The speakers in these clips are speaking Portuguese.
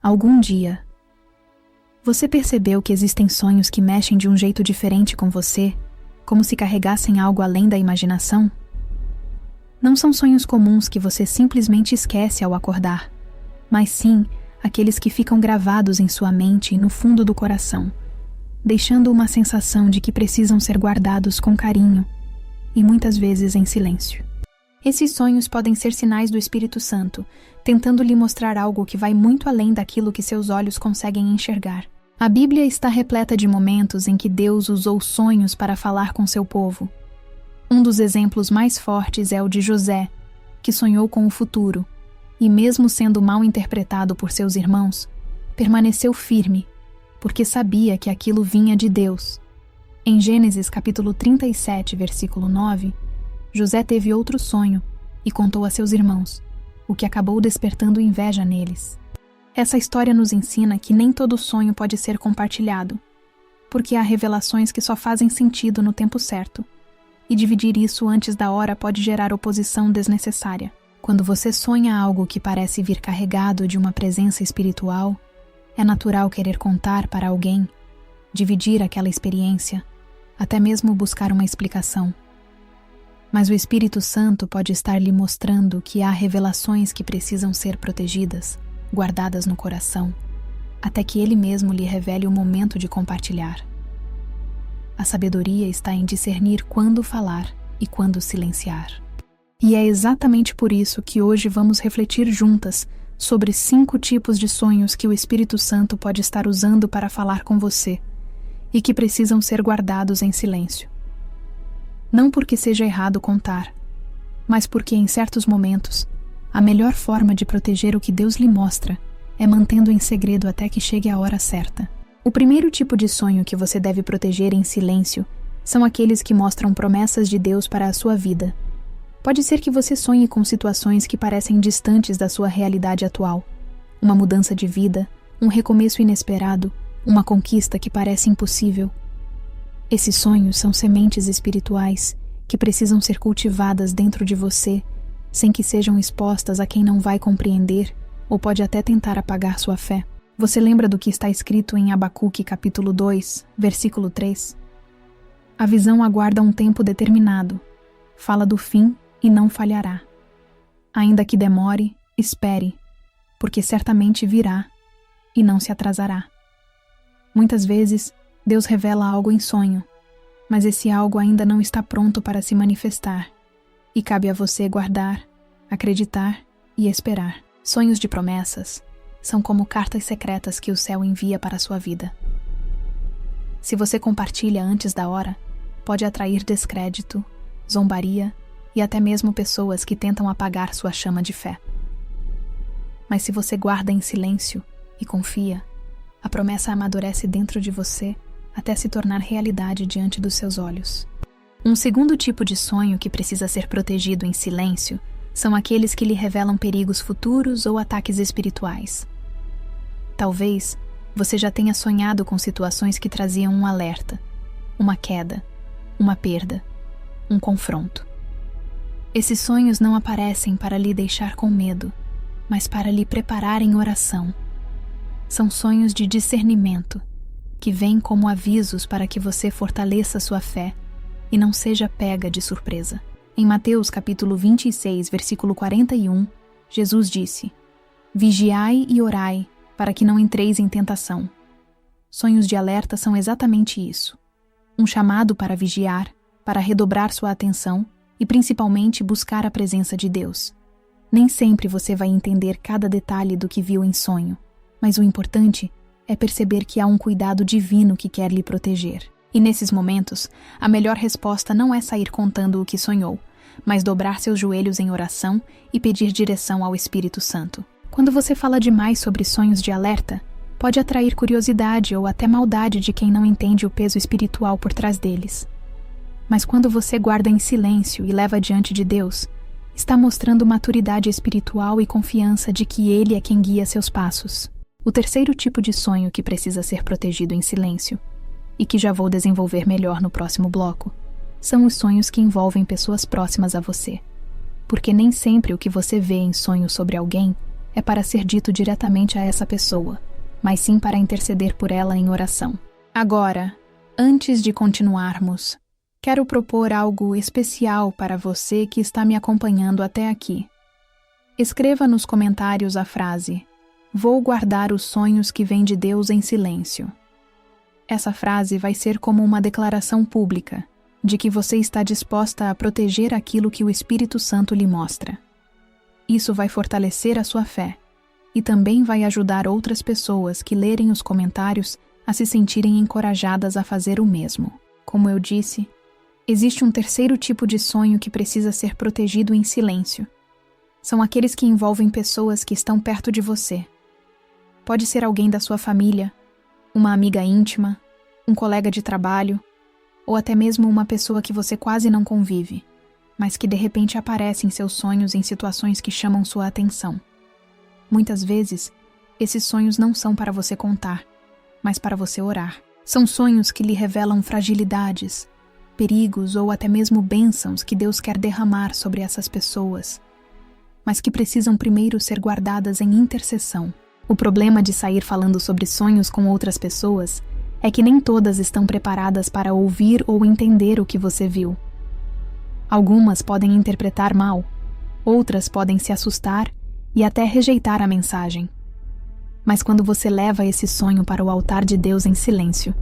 Algum dia, você percebeu que existem sonhos que mexem de um jeito diferente com você, como se carregassem algo além da imaginação? Não são sonhos comuns que você simplesmente esquece ao acordar, mas sim aqueles que ficam gravados em sua mente e no fundo do coração, deixando uma sensação de que precisam ser guardados com carinho e muitas vezes em silêncio. Esses sonhos podem ser sinais do Espírito Santo, tentando lhe mostrar algo que vai muito além daquilo que seus olhos conseguem enxergar. A Bíblia está repleta de momentos em que Deus usou sonhos para falar com seu povo. Um dos exemplos mais fortes é o de José, que sonhou com o futuro, e mesmo sendo mal interpretado por seus irmãos, permaneceu firme, porque sabia que aquilo vinha de Deus. Em Gênesis capítulo 37, versículo 9, José teve outro sonho e contou a seus irmãos, o que acabou despertando inveja neles. Essa história nos ensina que nem todo sonho pode ser compartilhado, porque há revelações que só fazem sentido no tempo certo, e dividir isso antes da hora pode gerar oposição desnecessária. Quando você sonha algo que parece vir carregado de uma presença espiritual, é natural querer contar para alguém, dividir aquela experiência, até mesmo buscar uma explicação. Mas o Espírito Santo pode estar lhe mostrando que há revelações que precisam ser protegidas, guardadas no coração, até que Ele mesmo lhe revele o momento de compartilhar. A sabedoria está em discernir quando falar e quando silenciar. E é exatamente por isso que hoje vamos refletir juntas sobre 5 tipos de sonhos que o Espírito Santo pode estar usando para falar com você e que precisam ser guardados em silêncio. Não porque seja errado contar, mas porque em certos momentos, a melhor forma de proteger o que Deus lhe mostra é mantendo em segredo até que chegue a hora certa. O primeiro tipo de sonho que você deve proteger em silêncio são aqueles que mostram promessas de Deus para a sua vida. Pode ser que você sonhe com situações que parecem distantes da sua realidade atual. Uma mudança de vida, um recomeço inesperado, uma conquista que parece impossível. Esses sonhos são sementes espirituais que precisam ser cultivadas dentro de você, sem que sejam expostas a quem não vai compreender ou pode até tentar apagar sua fé. Você lembra do que está escrito em Abacuque capítulo 2, versículo 3? A visão aguarda um tempo determinado, fala do fim e não falhará. Ainda que demore, espere, porque certamente virá e não se atrasará. Muitas vezes, Deus revela algo em sonho, mas esse algo ainda não está pronto para se manifestar, e cabe a você guardar, acreditar e esperar. Sonhos de promessas são como cartas secretas que o céu envia para a sua vida. Se você compartilha antes da hora, pode atrair descrédito, zombaria e até mesmo pessoas que tentam apagar sua chama de fé. Mas se você guarda em silêncio e confia, a promessa amadurece dentro de você até se tornar realidade diante dos seus olhos. Um segundo tipo de sonho que precisa ser protegido em silêncio são aqueles que lhe revelam perigos futuros ou ataques espirituais. Talvez você já tenha sonhado com situações que traziam um alerta, uma queda, uma perda, um confronto. Esses sonhos não aparecem para lhe deixar com medo, mas para lhe preparar em oração. São sonhos de discernimento, que vêm como avisos para que você fortaleça sua fé e não seja pega de surpresa. Em Mateus capítulo 26, versículo 41, Jesus disse: Vigiai e orai, para que não entreis em tentação. Sonhos de alerta são exatamente isso. Um chamado para vigiar, para redobrar sua atenção e principalmente buscar a presença de Deus. Nem sempre você vai entender cada detalhe do que viu em sonho, mas o importante é perceber que há um cuidado divino que quer lhe proteger. E nesses momentos, a melhor resposta não é sair contando o que sonhou, mas dobrar seus joelhos em oração e pedir direção ao Espírito Santo. Quando você fala demais sobre sonhos de alerta, pode atrair curiosidade ou até maldade de quem não entende o peso espiritual por trás deles. Mas quando você guarda em silêncio e leva diante de Deus, está mostrando maturidade espiritual e confiança de que Ele é quem guia seus passos. O terceiro tipo de sonho que precisa ser protegido em silêncio, e que já vou desenvolver melhor no próximo bloco, são os sonhos que envolvem pessoas próximas a você. Porque nem sempre o que você vê em sonho sobre alguém é para ser dito diretamente a essa pessoa, mas sim para interceder por ela em oração. Agora, antes de continuarmos, quero propor algo especial para você que está me acompanhando até aqui. Escreva nos comentários a frase: "Vou guardar os sonhos que vêm de Deus em silêncio". Essa frase vai ser como uma declaração pública de que você está disposta a proteger aquilo que o Espírito Santo lhe mostra. Isso vai fortalecer a sua fé e também vai ajudar outras pessoas que lerem os comentários a se sentirem encorajadas a fazer o mesmo. Como eu disse, existe um terceiro tipo de sonho que precisa ser protegido em silêncio. São aqueles que envolvem pessoas que estão perto de você. Pode ser alguém da sua família, uma amiga íntima, um colega de trabalho, ou até mesmo uma pessoa que você quase não convive, mas que de repente aparece em seus sonhos em situações que chamam sua atenção. Muitas vezes, esses sonhos não são para você contar, mas para você orar. São sonhos que lhe revelam fragilidades, perigos ou até mesmo bênçãos que Deus quer derramar sobre essas pessoas, mas que precisam primeiro ser guardadas em intercessão. O problema de sair falando sobre sonhos com outras pessoas é que nem todas estão preparadas para ouvir ou entender o que você viu. Algumas podem interpretar mal, outras podem se assustar e até rejeitar a mensagem. Mas quando você leva esse sonho para o altar de Deus em silêncio,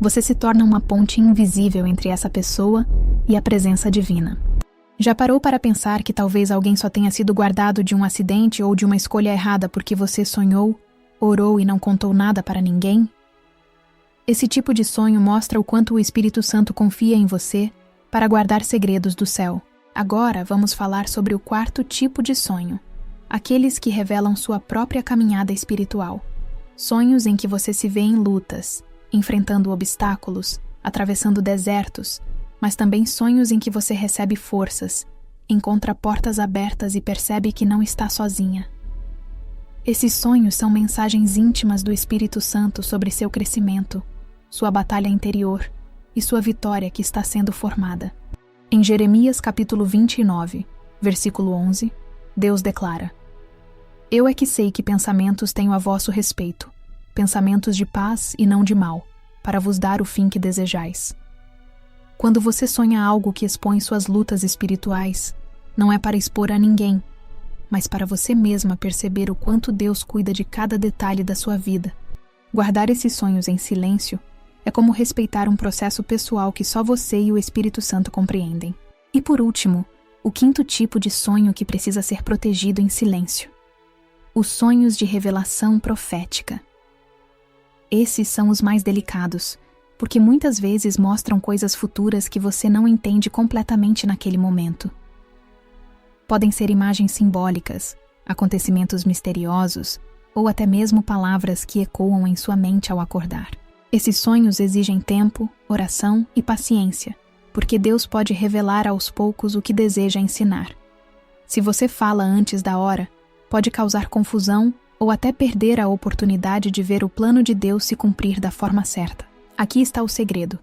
você se torna uma ponte invisível entre essa pessoa e a presença divina. Já parou para pensar que talvez alguém só tenha sido guardado de um acidente ou de uma escolha errada porque você sonhou, orou e não contou nada para ninguém? Esse tipo de sonho mostra o quanto o Espírito Santo confia em você para guardar segredos do céu. Agora vamos falar sobre o quarto tipo de sonho, aqueles que revelam sua própria caminhada espiritual. Sonhos em que você se vê em lutas, enfrentando obstáculos, atravessando desertos, mas também sonhos em que você recebe forças, encontra portas abertas e percebe que não está sozinha. Esses sonhos são mensagens íntimas do Espírito Santo sobre seu crescimento, sua batalha interior e sua vitória que está sendo formada. Em Jeremias capítulo 29, versículo 11, Deus declara: "Eu é que sei que pensamentos tenho a vosso respeito, pensamentos de paz e não de mal, para vos dar o fim que desejais." Quando você sonha algo que expõe suas lutas espirituais, não é para expor a ninguém, mas para você mesma perceber o quanto Deus cuida de cada detalhe da sua vida. Guardar esses sonhos em silêncio é como respeitar um processo pessoal que só você e o Espírito Santo compreendem. E por último, o quinto tipo de sonho que precisa ser protegido em silêncio: os sonhos de revelação profética. Esses são os mais delicados, porque muitas vezes mostram coisas futuras que você não entende completamente naquele momento. Podem ser imagens simbólicas, acontecimentos misteriosos, ou até mesmo palavras que ecoam em sua mente ao acordar. Esses sonhos exigem tempo, oração e paciência, porque Deus pode revelar aos poucos o que deseja ensinar. Se você fala antes da hora, pode causar confusão ou até perder a oportunidade de ver o plano de Deus se cumprir da forma certa. Aqui está o segredo.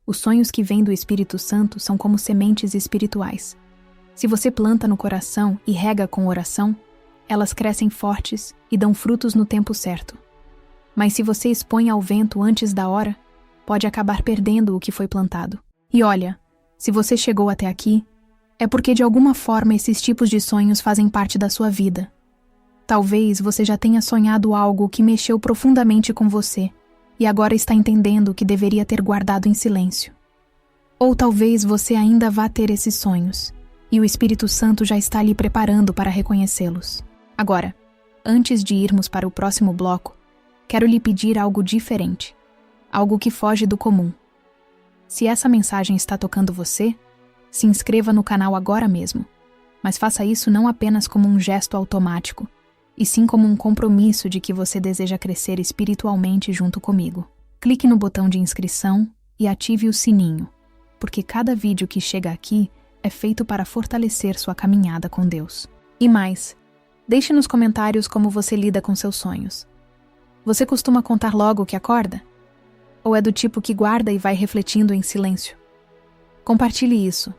Os sonhos que vêm do Espírito Santo são como sementes espirituais. Se você planta no coração e rega com oração, elas crescem fortes e dão frutos no tempo certo. Mas se você expõe ao vento antes da hora, pode acabar perdendo o que foi plantado. E olha, se você chegou até aqui, é porque de alguma forma esses tipos de sonhos fazem parte da sua vida. Talvez você já tenha sonhado algo que mexeu profundamente com você, e agora está entendendo que deveria ter guardado em silêncio. Ou talvez você ainda vá ter esses sonhos, e o Espírito Santo já está lhe preparando para reconhecê-los. Agora, antes de irmos para o próximo bloco, quero lhe pedir algo diferente, algo que foge do comum. Se essa mensagem está tocando você, se inscreva no canal agora mesmo, mas faça isso não apenas como um gesto automático, e sim como um compromisso de que você deseja crescer espiritualmente junto comigo. Clique no botão de inscrição e ative o sininho, porque cada vídeo que chega aqui é feito para fortalecer sua caminhada com Deus. E mais, deixe nos comentários como você lida com seus sonhos. Você costuma contar logo que acorda? Ou é do tipo que guarda e vai refletindo em silêncio? Compartilhe isso,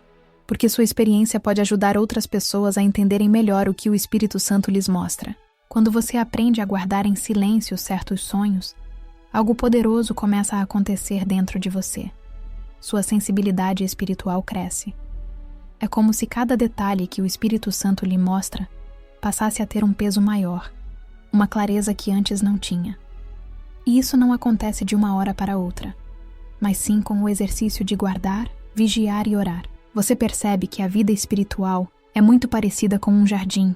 porque sua experiência pode ajudar outras pessoas a entenderem melhor o que o Espírito Santo lhes mostra. Quando você aprende a guardar em silêncio certos sonhos, algo poderoso começa a acontecer dentro de você. Sua sensibilidade espiritual cresce. É como se cada detalhe que o Espírito Santo lhe mostra passasse a ter um peso maior, uma clareza que antes não tinha. E isso não acontece de uma hora para outra, mas sim com o exercício de guardar, vigiar e orar. Você percebe que a vida espiritual é muito parecida com um jardim.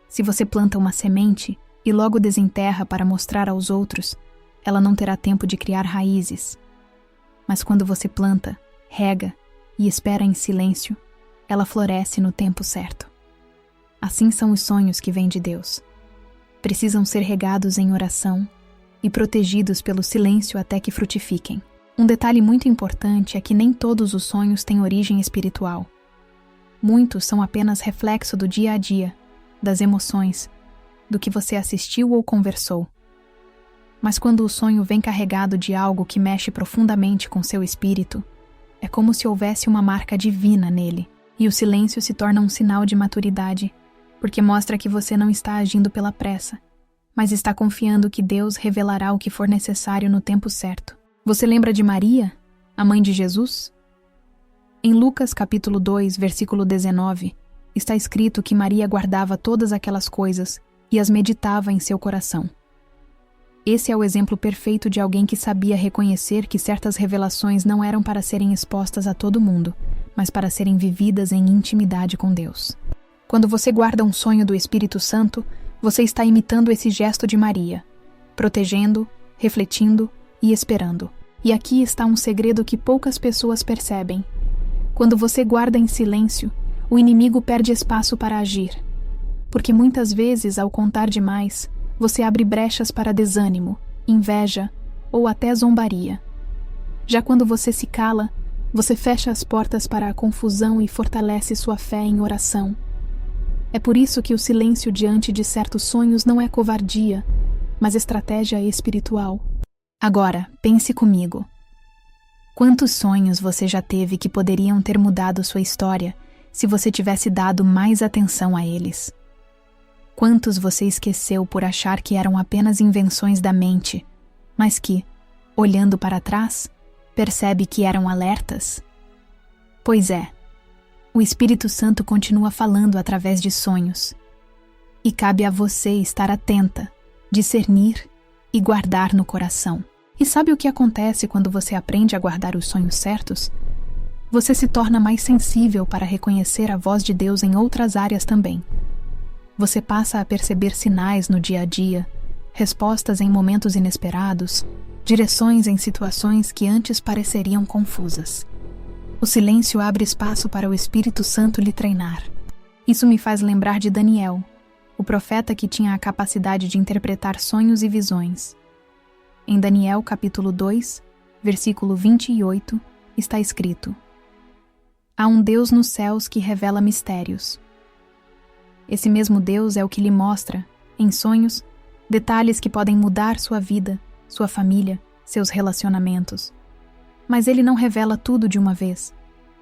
Se você planta uma semente e logo desenterra para mostrar aos outros, ela não terá tempo de criar raízes. Mas quando você planta, rega e espera em silêncio, ela floresce no tempo certo. Assim são os sonhos que vêm de Deus. Precisam ser regados em oração e protegidos pelo silêncio até que frutifiquem. Um detalhe muito importante é que nem todos os sonhos têm origem espiritual. Muitos são apenas reflexo do dia a dia, das emoções, do que você assistiu ou conversou. Mas quando o sonho vem carregado de algo que mexe profundamente com seu espírito, é como se houvesse uma marca divina nele, e o silêncio se torna um sinal de maturidade, porque mostra que você não está agindo pela pressa, mas está confiando que Deus revelará o que for necessário no tempo certo. Você lembra de Maria, a mãe de Jesus? Em Lucas capítulo 2, versículo 19, está escrito que Maria guardava todas aquelas coisas e as meditava em seu coração. Esse é o exemplo perfeito de alguém que sabia reconhecer que certas revelações não eram para serem expostas a todo mundo, mas para serem vividas em intimidade com Deus. Quando você guarda um sonho do Espírito Santo, você está imitando esse gesto de Maria, protegendo, refletindo e esperando. E aqui está um segredo que poucas pessoas percebem. Quando você guarda em silêncio, o inimigo perde espaço para agir. Porque muitas vezes, ao contar demais, você abre brechas para desânimo, inveja ou até zombaria. Já quando você se cala, você fecha as portas para a confusão e fortalece sua fé em oração. É por isso que o silêncio diante de certos sonhos não é covardia, mas estratégia espiritual. Agora, pense comigo. Quantos sonhos você já teve que poderiam ter mudado sua história se você tivesse dado mais atenção a eles? Quantos você esqueceu por achar que eram apenas invenções da mente, mas que, olhando para trás, percebe que eram alertas? Pois é, o Espírito Santo continua falando através de sonhos. E cabe a você estar atenta, discernir e guardar no coração. E sabe o que acontece quando você aprende a guardar os sonhos certos? Você se torna mais sensível para reconhecer a voz de Deus em outras áreas também. Você passa a perceber sinais no dia a dia, respostas em momentos inesperados, direções em situações que antes pareceriam confusas. O silêncio abre espaço para o Espírito Santo lhe treinar. Isso me faz lembrar de Daniel, o profeta que tinha a capacidade de interpretar sonhos e visões. Em Daniel capítulo 2, versículo 28, está escrito: Há um Deus nos céus que revela mistérios. Esse mesmo Deus é o que lhe mostra, em sonhos, detalhes que podem mudar sua vida, sua família, seus relacionamentos. Mas ele não revela tudo de uma vez,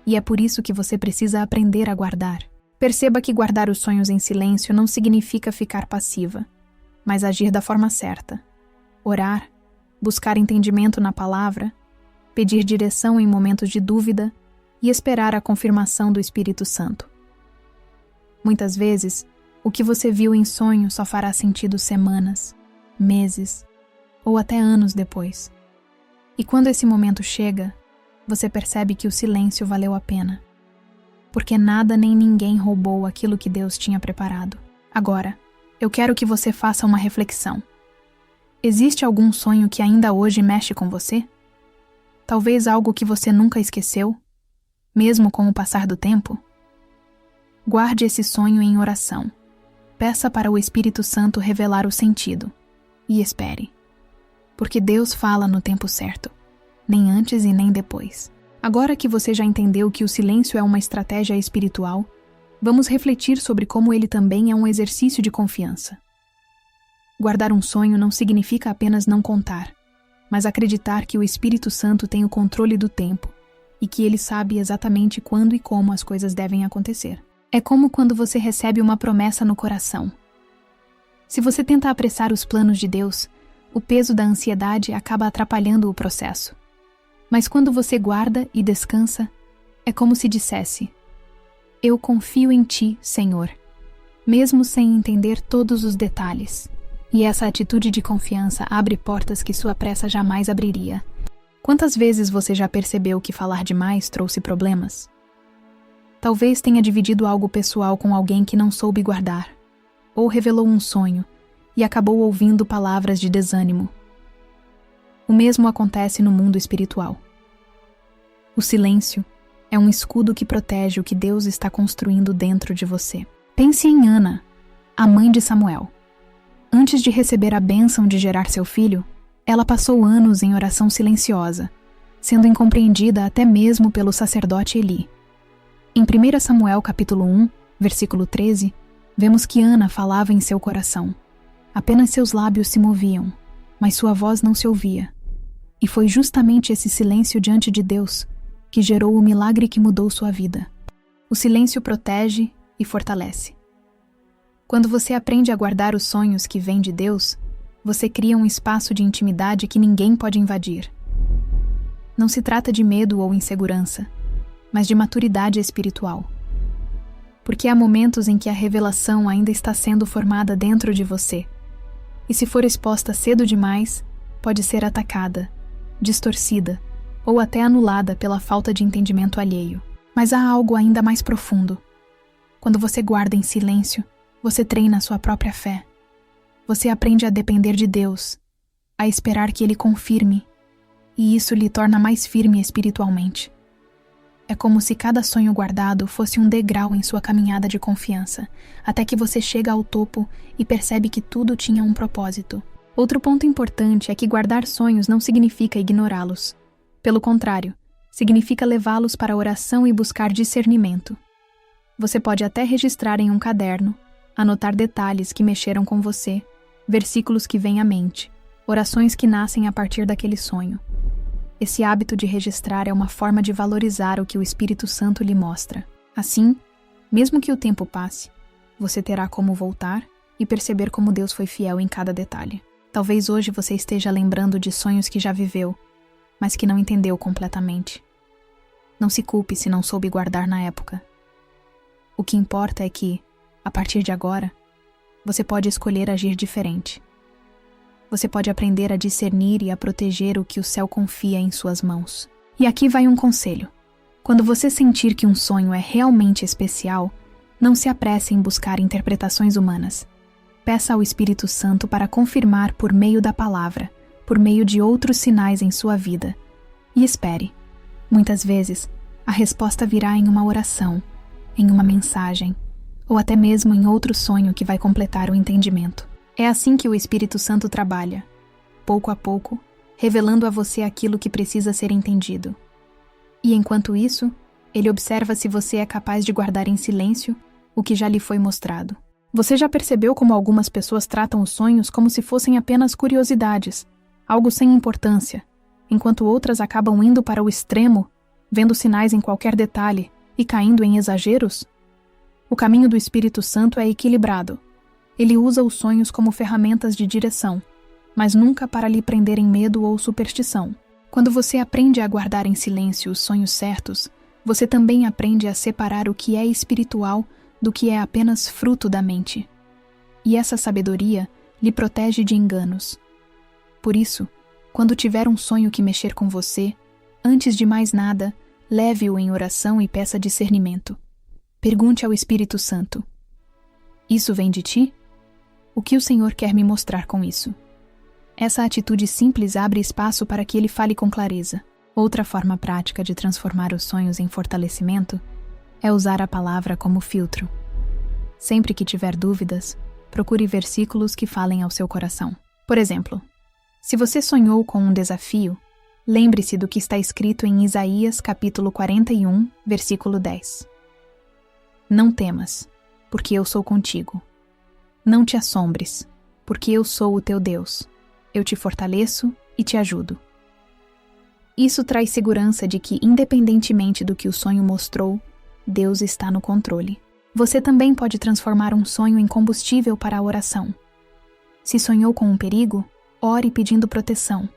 e é por isso que você precisa aprender a guardar. Perceba que guardar os sonhos em silêncio não significa ficar passiva, mas agir da forma certa. Orar, buscar entendimento na palavra, pedir direção em momentos de dúvida e esperar a confirmação do Espírito Santo. Muitas vezes, o que você viu em sonho só fará sentido semanas, meses ou até anos depois. E quando esse momento chega, você percebe que o silêncio valeu a pena, porque nada nem ninguém roubou aquilo que Deus tinha preparado. Agora, eu quero que você faça uma reflexão. Existe algum sonho que ainda hoje mexe com você? Talvez algo que você nunca esqueceu, mesmo com o passar do tempo? Guarde esse sonho em oração. Peça para o Espírito Santo revelar o sentido. E espere. Porque Deus fala no tempo certo, nem antes e nem depois. Agora que você já entendeu que o silêncio é uma estratégia espiritual, vamos refletir sobre como ele também é um exercício de confiança. Guardar um sonho não significa apenas não contar, mas acreditar que o Espírito Santo tem o controle do tempo e que ele sabe exatamente quando e como as coisas devem acontecer. É como quando você recebe uma promessa no coração. Se você tenta apressar os planos de Deus, o peso da ansiedade acaba atrapalhando o processo. Mas quando você guarda e descansa, é como se dissesse: eu confio em ti, Senhor, mesmo sem entender todos os detalhes. E essa atitude de confiança abre portas que sua pressa jamais abriria. Quantas vezes você já percebeu que falar demais trouxe problemas? Talvez tenha dividido algo pessoal com alguém que não soube guardar, ou revelou um sonho e acabou ouvindo palavras de desânimo. O mesmo acontece no mundo espiritual. O silêncio é um escudo que protege o que Deus está construindo dentro de você. Pense em Ana, a mãe de Samuel. Antes de receber a bênção de gerar seu filho, ela passou anos em oração silenciosa, sendo incompreendida até mesmo pelo sacerdote Eli. Em 1 Samuel capítulo 1, versículo 13, vemos que Ana falava em seu coração. Apenas seus lábios se moviam, mas sua voz não se ouvia. E foi justamente esse silêncio diante de Deus que gerou o milagre que mudou sua vida. O silêncio protege e fortalece. Quando você aprende a guardar os sonhos que vêm de Deus, você cria um espaço de intimidade que ninguém pode invadir. Não se trata de medo ou insegurança, mas de maturidade espiritual. Porque há momentos em que a revelação ainda está sendo formada dentro de você, e se for exposta cedo demais, pode ser atacada, distorcida ou até anulada pela falta de entendimento alheio. Mas há algo ainda mais profundo. Quando você guarda em silêncio, você treina a sua própria fé. Você aprende a depender de Deus, a esperar que Ele confirme, e isso lhe torna mais firme espiritualmente. É como se cada sonho guardado fosse um degrau em sua caminhada de confiança, até que você chega ao topo e percebe que tudo tinha um propósito. Outro ponto importante é que guardar sonhos não significa ignorá-los. Pelo contrário, significa levá-los para a oração e buscar discernimento. Você pode até registrar em um caderno, anotar detalhes que mexeram com você, versículos que vêm à mente, orações que nascem a partir daquele sonho. Esse hábito de registrar é uma forma de valorizar o que o Espírito Santo lhe mostra. Assim, mesmo que o tempo passe, você terá como voltar e perceber como Deus foi fiel em cada detalhe. Talvez hoje você esteja lembrando de sonhos que já viveu, mas que não entendeu completamente. Não se culpe se não soube guardar na época. O que importa é que, a partir de agora, você pode escolher agir diferente. Você pode aprender a discernir e a proteger o que o céu confia em suas mãos. E aqui vai um conselho. Quando você sentir que um sonho é realmente especial, não se apresse em buscar interpretações humanas. Peça ao Espírito Santo para confirmar por meio da palavra, por meio de outros sinais em sua vida. E espere. Muitas vezes, a resposta virá em uma oração, em uma mensagem, ou até mesmo em outro sonho que vai completar o entendimento. É assim que o Espírito Santo trabalha, pouco a pouco, revelando a você aquilo que precisa ser entendido. E enquanto isso, ele observa se você é capaz de guardar em silêncio o que já lhe foi mostrado. Você já percebeu como algumas pessoas tratam os sonhos como se fossem apenas curiosidades, algo sem importância, enquanto outras acabam indo para o extremo, vendo sinais em qualquer detalhe e caindo em exageros? O caminho do Espírito Santo é equilibrado. Ele usa os sonhos como ferramentas de direção, mas nunca para lhe prender em medo ou superstição. Quando você aprende a guardar em silêncio os sonhos certos, você também aprende a separar o que é espiritual do que é apenas fruto da mente. E essa sabedoria lhe protege de enganos. Por isso, quando tiver um sonho que mexer com você, antes de mais nada, leve-o em oração e peça discernimento. Pergunte ao Espírito Santo: isso vem de ti? O que o Senhor quer me mostrar com isso? Essa atitude simples abre espaço para que ele fale com clareza. Outra forma prática de transformar os sonhos em fortalecimento é usar a palavra como filtro. Sempre que tiver dúvidas, procure versículos que falem ao seu coração. Por exemplo, se você sonhou com um desafio, lembre-se do que está escrito em Isaías capítulo 41, versículo 10. Não temas, porque eu sou contigo. Não te assombres, porque eu sou o teu Deus. Eu te fortaleço e te ajudo. Isso traz segurança de que, independentemente do que o sonho mostrou, Deus está no controle. Você também pode transformar um sonho em combustível para a oração. Se sonhou com um perigo, ore pedindo proteção.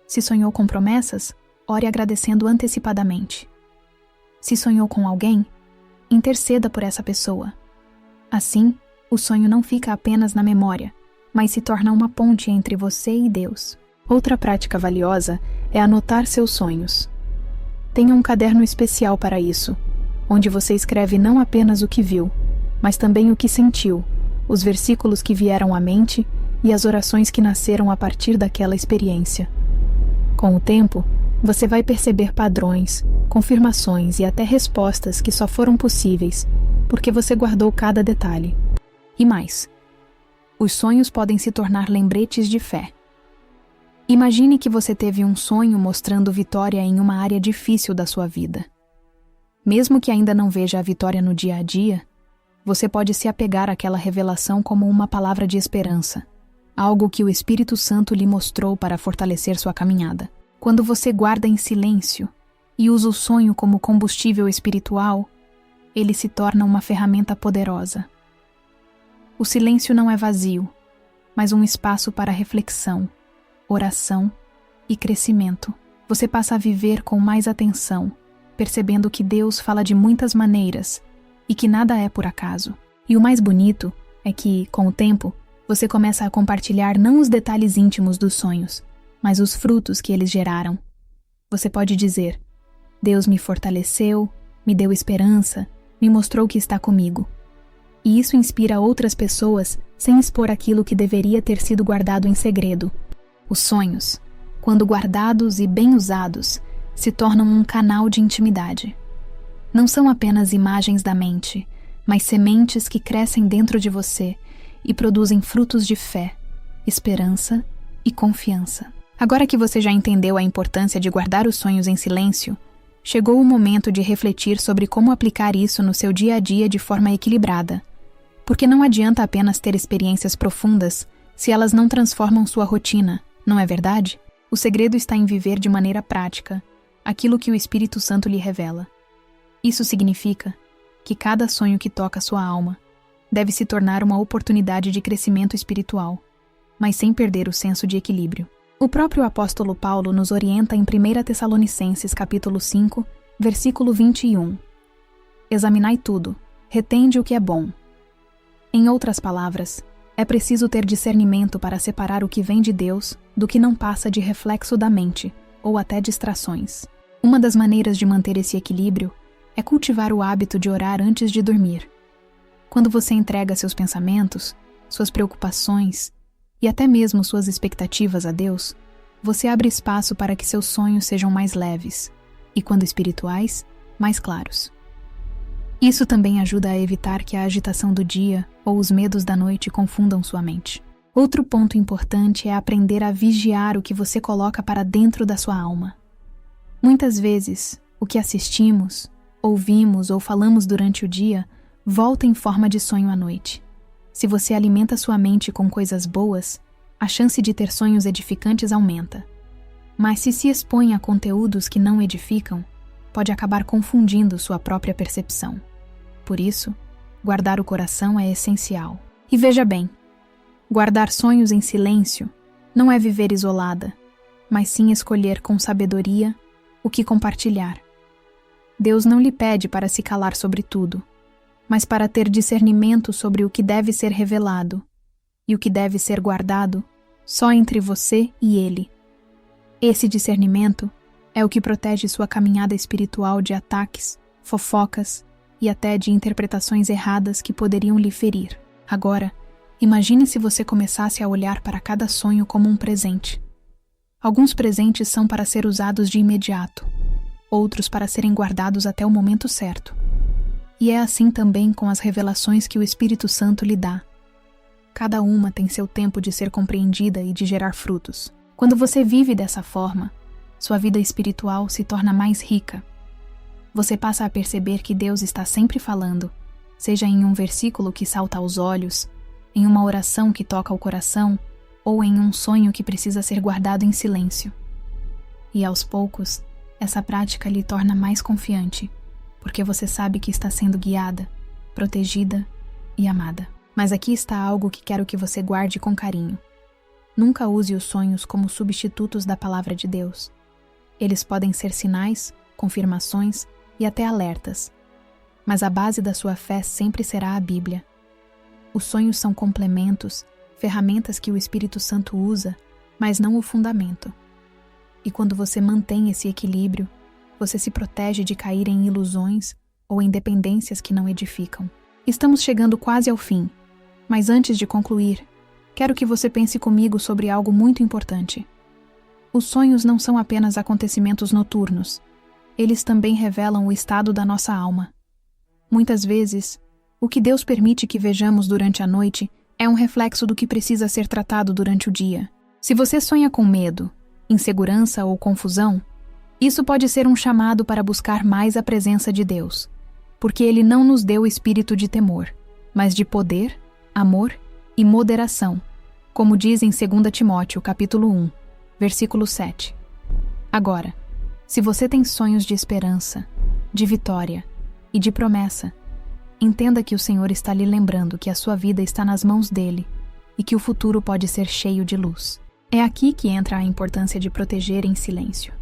Se sonhou com promessas, ore agradecendo antecipadamente. Se sonhou com alguém, interceda por essa pessoa. Assim, o sonho não fica apenas na memória, mas se torna uma ponte entre você e Deus. Outra prática valiosa é anotar seus sonhos. Tenha um caderno especial para isso, onde você escreve não apenas o que viu, mas também o que sentiu, os versículos que vieram à mente e as orações que nasceram a partir daquela experiência. Com o tempo, você vai perceber padrões, confirmações e até respostas que só foram possíveis porque você guardou cada detalhe. E mais, os sonhos podem se tornar lembretes de fé. Imagine que você teve um sonho mostrando vitória em uma área difícil da sua vida. Mesmo que ainda não veja a vitória no dia a dia, você pode se apegar àquela revelação como uma palavra de esperança, algo que o Espírito Santo lhe mostrou para fortalecer sua caminhada. Quando você guarda em silêncio e usa o sonho como combustível espiritual, ele se torna uma ferramenta poderosa. O silêncio não é vazio, mas um espaço para reflexão, oração e crescimento. Você passa a viver com mais atenção, percebendo que Deus fala de muitas maneiras e que nada é por acaso. E o mais bonito é que, com o tempo, você começa a compartilhar não os detalhes íntimos dos sonhos, mas os frutos que eles geraram. Você pode dizer: Deus me fortaleceu, me deu esperança, me mostrou que está comigo. E isso inspira outras pessoas sem expor aquilo que deveria ter sido guardado em segredo. Os sonhos, quando guardados e bem usados, se tornam um canal de intimidade. Não são apenas imagens da mente, mas sementes que crescem dentro de você e produzem frutos de fé, esperança e confiança. Agora que você já entendeu a importância de guardar os sonhos em silêncio, chegou o momento de refletir sobre como aplicar isso no seu dia a dia de forma equilibrada. Porque não adianta apenas ter experiências profundas se elas não transformam sua rotina, não é verdade? O segredo está em viver de maneira prática aquilo que o Espírito Santo lhe revela. Isso significa que cada sonho que toca sua alma deve se tornar uma oportunidade de crescimento espiritual, mas sem perder o senso de equilíbrio. O próprio apóstolo Paulo nos orienta em 1 Tessalonicenses capítulo 5, versículo 21. Examinai tudo, retende o que é bom. Em outras palavras, é preciso ter discernimento para separar o que vem de Deus do que não passa de reflexo da mente, ou até distrações. Uma das maneiras de manter esse equilíbrio é cultivar o hábito de orar antes de dormir. Quando você entrega seus pensamentos, suas preocupações e até mesmo suas expectativas a Deus, você abre espaço para que seus sonhos sejam mais leves e, quando espirituais, mais claros. Isso também ajuda a evitar que a agitação do dia ou os medos da noite confundam sua mente. Outro ponto importante é aprender a vigiar o que você coloca para dentro da sua alma. Muitas vezes, o que assistimos, ouvimos ou falamos durante o dia volta em forma de sonho à noite. Se você alimenta sua mente com coisas boas, a chance de ter sonhos edificantes aumenta. Mas se expõe a conteúdos que não edificam, pode acabar confundindo sua própria percepção. Por isso, guardar o coração é essencial. E veja bem, guardar sonhos em silêncio não é viver isolada, mas sim escolher com sabedoria o que compartilhar. Deus não lhe pede para se calar sobre tudo, mas para ter discernimento sobre o que deve ser revelado e o que deve ser guardado só entre você e Ele. Esse discernimento é o que protege sua caminhada espiritual de ataques, fofocas e até de interpretações erradas que poderiam lhe ferir. Agora, imagine se você começasse a olhar para cada sonho como um presente. Alguns presentes são para ser usados de imediato, outros para serem guardados até o momento certo. E é assim também com as revelações que o Espírito Santo lhe dá. Cada uma tem seu tempo de ser compreendida e de gerar frutos. Quando você vive dessa forma, sua vida espiritual se torna mais rica. Você passa a perceber que Deus está sempre falando, seja em um versículo que salta aos olhos, em uma oração que toca o coração, ou em um sonho que precisa ser guardado em silêncio. E aos poucos, essa prática lhe torna mais confiante, porque você sabe que está sendo guiada, protegida e amada. Mas aqui está algo que quero que você guarde com carinho. Nunca use os sonhos como substitutos da palavra de Deus. Eles podem ser sinais, confirmações e até alertas. Mas a base da sua fé sempre será a Bíblia. Os sonhos são complementos, ferramentas que o Espírito Santo usa, mas não o fundamento. E quando você mantém esse equilíbrio, você se protege de cair em ilusões ou em dependências que não edificam. Estamos chegando quase ao fim, mas antes de concluir, quero que você pense comigo sobre algo muito importante. Os sonhos não são apenas acontecimentos noturnos. Eles também revelam o estado da nossa alma. Muitas vezes, o que Deus permite que vejamos durante a noite é um reflexo do que precisa ser tratado durante o dia. Se você sonha com medo, insegurança ou confusão, isso pode ser um chamado para buscar mais a presença de Deus, porque Ele não nos deu espírito de temor, mas de poder, amor e moderação, como diz em 2 Timóteo, capítulo 1, versículo 7. Agora, se você tem sonhos de esperança, de vitória e de promessa, entenda que o Senhor está lhe lembrando que a sua vida está nas mãos dele e que o futuro pode ser cheio de luz. É aqui que entra a importância de proteger em silêncio.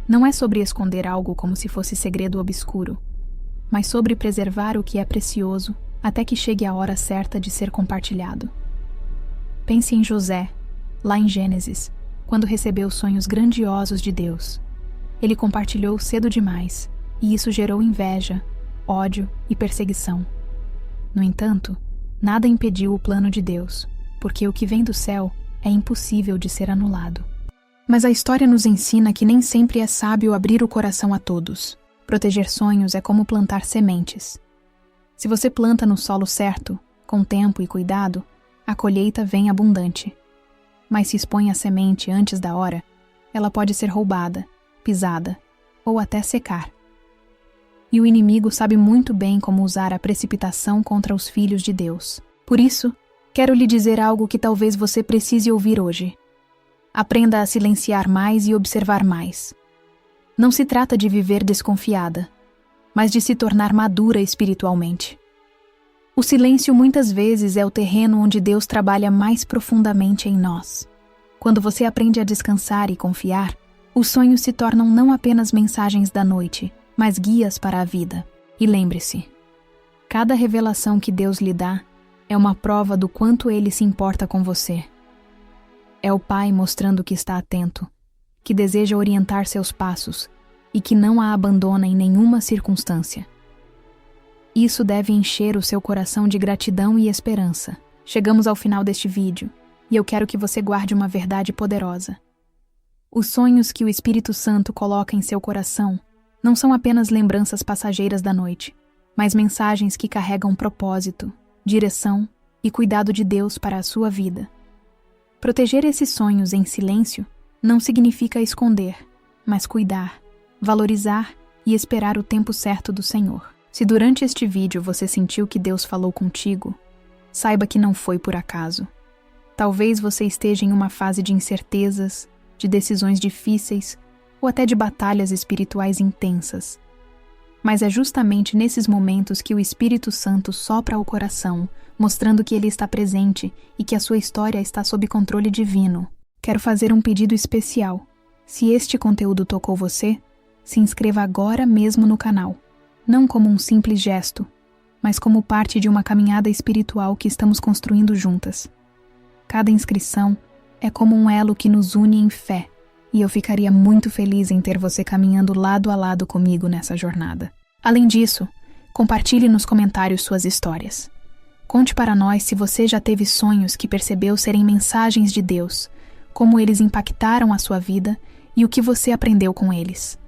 Não é sobre esconder algo como se fosse segredo obscuro, mas sobre preservar o que é precioso até que chegue a hora certa de ser compartilhado. Pense em José, lá em Gênesis, quando recebeu sonhos grandiosos de Deus. Ele compartilhou cedo demais, e isso gerou inveja, ódio e perseguição. No entanto, nada impediu o plano de Deus, porque o que vem do céu é impossível de ser anulado. Mas a história nos ensina que nem sempre é sábio abrir o coração a todos. Proteger sonhos é como plantar sementes. Se você planta no solo certo, com tempo e cuidado, a colheita vem abundante. Mas se expõe a semente antes da hora, ela pode ser roubada, pisada ou até secar. E o inimigo sabe muito bem como usar a precipitação contra os filhos de Deus. Por isso, quero lhe dizer algo que talvez você precise ouvir hoje. Aprenda a silenciar mais e observar mais. Não se trata de viver desconfiada, mas de se tornar madura espiritualmente. O silêncio muitas vezes é o terreno onde Deus trabalha mais profundamente em nós. Quando você aprende a descansar e confiar, os sonhos se tornam não apenas mensagens da noite, mas guias para a vida. E lembre-se, cada revelação que Deus lhe dá é uma prova do quanto Ele se importa com você. É o Pai mostrando que está atento, que deseja orientar seus passos e que não a abandona em nenhuma circunstância. Isso deve encher o seu coração de gratidão e esperança. Chegamos ao final deste vídeo e eu quero que você guarde uma verdade poderosa. Os sonhos que o Espírito Santo coloca em seu coração não são apenas lembranças passageiras da noite, mas mensagens que carregam propósito, direção e cuidado de Deus para a sua vida. Proteger esses sonhos em silêncio não significa esconder, mas cuidar, valorizar e esperar o tempo certo do Senhor. Se durante este vídeo você sentiu que Deus falou contigo, saiba que não foi por acaso. Talvez você esteja em uma fase de incertezas, de decisões difíceis ou até de batalhas espirituais intensas. Mas é justamente nesses momentos que o Espírito Santo sopra ao coração, mostrando que Ele está presente e que a sua história está sob controle divino. Quero fazer um pedido especial. Se este conteúdo tocou você, se inscreva agora mesmo no canal. Não como um simples gesto, mas como parte de uma caminhada espiritual que estamos construindo juntas. Cada inscrição é como um elo que nos une em fé, e eu ficaria muito feliz em ter você caminhando lado a lado comigo nessa jornada. Além disso, compartilhe nos comentários suas histórias. Conte para nós se você já teve sonhos que percebeu serem mensagens de Deus, como eles impactaram a sua vida e o que você aprendeu com eles.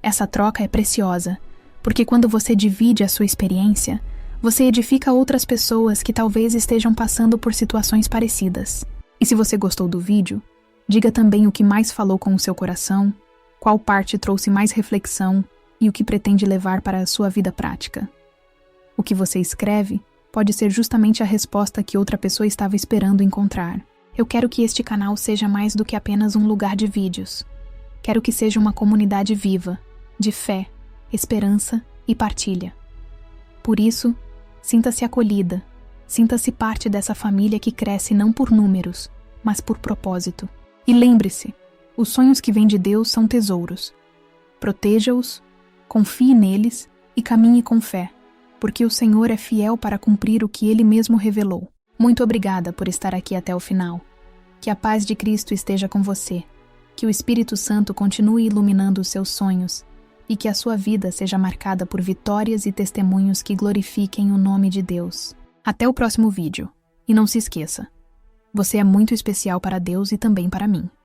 Essa troca é preciosa, porque quando você divide a sua experiência, você edifica outras pessoas que talvez estejam passando por situações parecidas. E se você gostou do vídeo, diga também o que mais falou com o seu coração, qual parte trouxe mais reflexão e o que pretende levar para a sua vida prática. O que você escreve pode ser justamente a resposta que outra pessoa estava esperando encontrar. Eu quero que este canal seja mais do que apenas um lugar de vídeos. Quero que seja uma comunidade viva, de fé, esperança e partilha. Por isso, sinta-se acolhida, Sinta-se parte dessa família que cresce não por números, mas por propósito. E lembre-se, os sonhos que vêm de Deus são tesouros. Proteja-os, confie neles e caminhe com fé, porque o Senhor é fiel para cumprir o que Ele mesmo revelou. Muito obrigada por estar aqui até o final. Que a paz de Cristo esteja com você, que o Espírito Santo continue iluminando os seus sonhos e que a sua vida seja marcada por vitórias e testemunhos que glorifiquem o nome de Deus. Até o próximo vídeo. E não se esqueça, você é muito especial para Deus e também para mim.